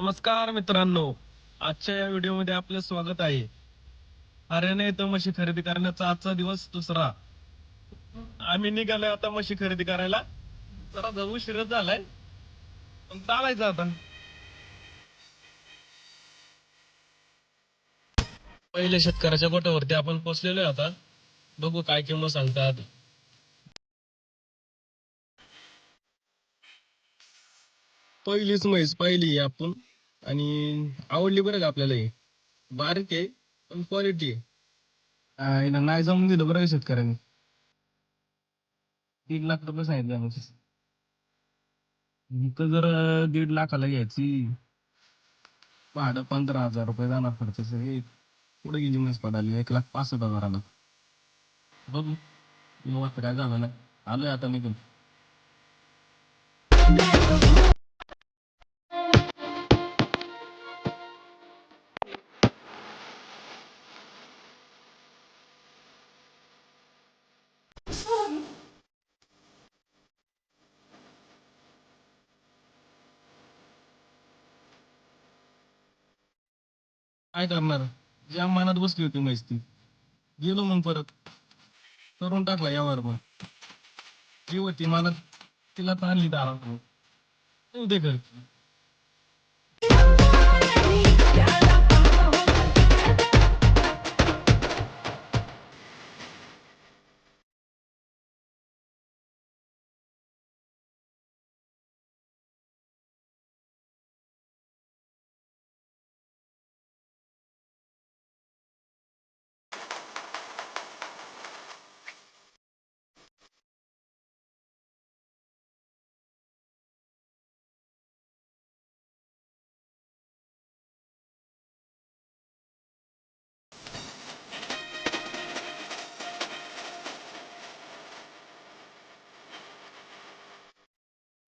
नमस्कार मित्रांनो. आजच्या या व्हिडिओमध्ये आपलं स्वागत आहे. हरियाणा येथे म्हशी खरेदी करण्याचा आजचा दिवस दुसरा. आम्ही निघालोय आता म्हशी खरेदी करायला. जरा जर उशीरच झालाय, पण चालायचं आता. पहिल्या शेतकऱ्याच्या गोठ्यावरती आपण पोहोचलेलो आहे आता. बघू काय किंमत सांगतात. पहिलीच म्हैस पाहिली आपण आणि आवडली बरं का आपल्याला ही. बारीक आहे पण क्वालिटी आहे. हिला नाही जमून दिलं बरं का शेतकऱ्यांनी. 3 लाख रुपये सांगितले आम्ही. इथं जर 1.5 लाखाला घ्यायची, भाडं 15,000 रुपये जाणार खर्च सगळे. पुढे गेली म्हैस पडाली 1,65,000. बघू मग काय झालं नाही. आलोय आता निघून. काय करणार, ज्या मनात बसली होती म्हैस ती गेलो मग परत करून टाकला यावर. मग जी होती मला तिला तर आणली दारात. येऊ दे घरी.